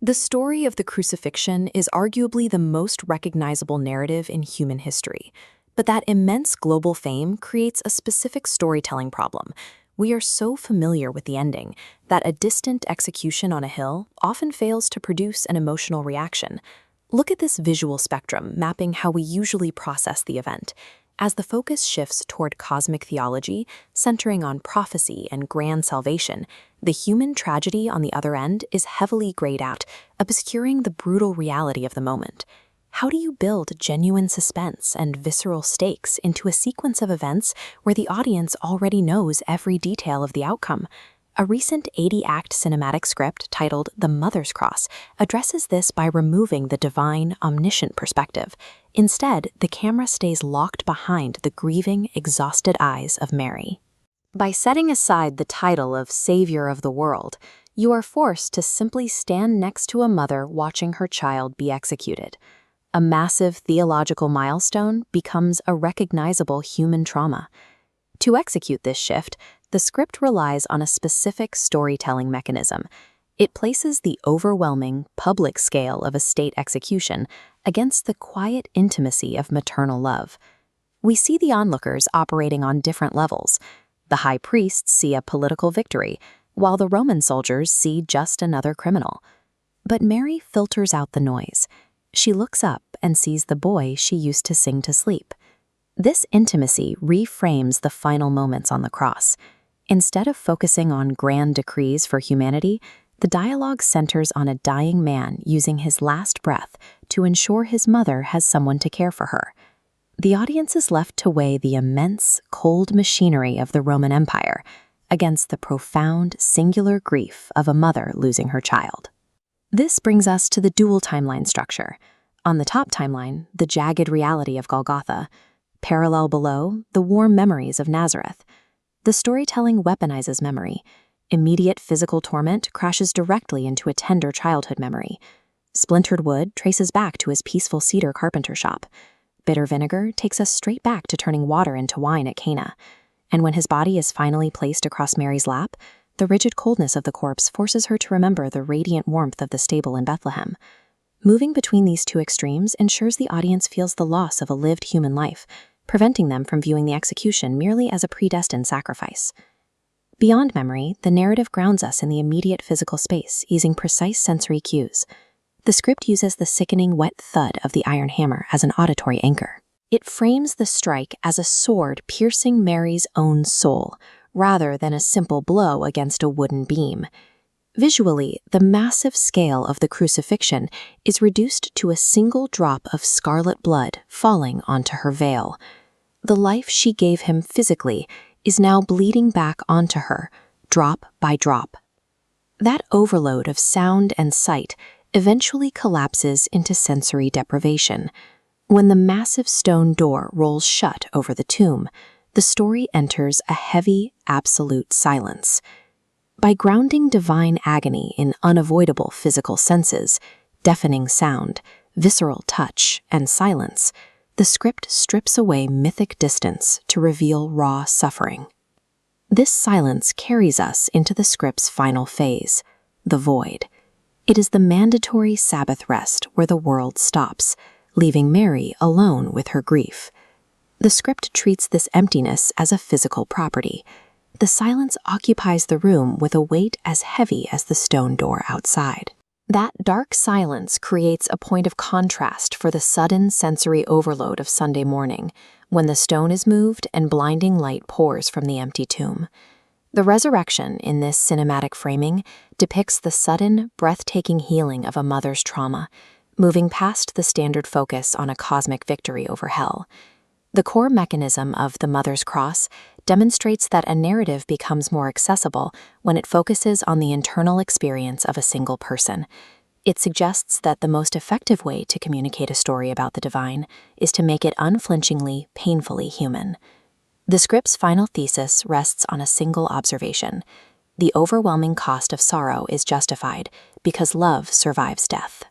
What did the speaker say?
The story of the crucifixion is arguably the most recognizable narrative in human history. But that immense global fame creates a specific storytelling problem. We are so familiar with the ending that a distant execution on a hill often fails to produce an emotional reaction. Look at this visual spectrum mapping how we usually process the event. As the focus shifts toward cosmic theology, centering on prophecy and grand salvation, the human tragedy on the other end is heavily grayed out, obscuring the brutal reality of the moment. How do you build genuine suspense and visceral stakes into a sequence of events where the audience already knows every detail of the outcome? A recent 80-act cinematic script titled The Mother's Cross addresses this by removing the divine, omniscient perspective. Instead, the camera stays locked behind the grieving, exhausted eyes of Mary. By setting aside the title of Savior of the World, you are forced to simply stand next to a mother watching her child be executed. A massive theological milestone becomes a recognizable human trauma. To execute this shift, the script relies on a specific storytelling mechanism. It places the overwhelming, public scale of a state execution against the quiet intimacy of maternal love. We see the onlookers operating on different levels. The high priests see a political victory, while the Roman soldiers see just another criminal. But Mary filters out the noise. She looks up and sees the boy she used to sing to sleep. This intimacy reframes the final moments on the cross. Instead of focusing on grand decrees for humanity, the dialogue centers on a dying man using his last breath to ensure his mother has someone to care for her. The audience is left to weigh the immense, cold machinery of the Roman Empire against the profound, singular grief of a mother losing her child. This brings us to the dual timeline structure. On the top timeline, the jagged reality of Golgotha. Parallel below, the warm memories of Nazareth. The storytelling weaponizes memory. Immediate physical torment crashes directly into a tender childhood memory. Splintered wood traces back to his peaceful cedar carpenter shop. Bitter vinegar takes us straight back to turning water into wine at Cana. And when his body is finally placed across Mary's lap, the rigid coldness of the corpse forces her to remember the radiant warmth of the stable in Bethlehem. Moving between these two extremes ensures the audience feels the loss of a lived human life, preventing them from viewing the execution merely as a predestined sacrifice. Beyond memory, the narrative grounds us in the immediate physical space, using precise sensory cues. The script uses the sickening wet thud of the iron hammer as an auditory anchor. It frames the strike as a sword piercing Mary's own soul, rather than a simple blow against a wooden beam. Visually, the massive scale of the crucifixion is reduced to a single drop of scarlet blood falling onto her veil. The life she gave him physically is now bleeding back onto her, drop by drop. That overload of sound and sight eventually collapses into sensory deprivation. When the massive stone door rolls shut over the tomb, the story enters a heavy, absolute silence. By grounding divine agony in unavoidable physical senses, deafening sound, visceral touch, and silence, the script strips away mythic distance to reveal raw suffering. This silence carries us into the script's final phase, the void. It is the mandatory Sabbath rest where the world stops, leaving Mary alone with her grief. The script treats this emptiness as a physical property. The silence occupies the room with a weight as heavy as the stone door outside. That dark silence creates a point of contrast for the sudden sensory overload of Sunday morning, when the stone is moved and blinding light pours from the empty tomb. The resurrection in this cinematic framing depicts the sudden, breathtaking healing of a mother's trauma, moving past the standard focus on a cosmic victory over hell. The core mechanism of The Mother's Cross demonstrates that a narrative becomes more accessible when it focuses on the internal experience of a single person. It suggests that the most effective way to communicate a story about the divine is to make it unflinchingly, painfully human. The script's final thesis rests on a single observation. The overwhelming cost of sorrow is justified because love survives death.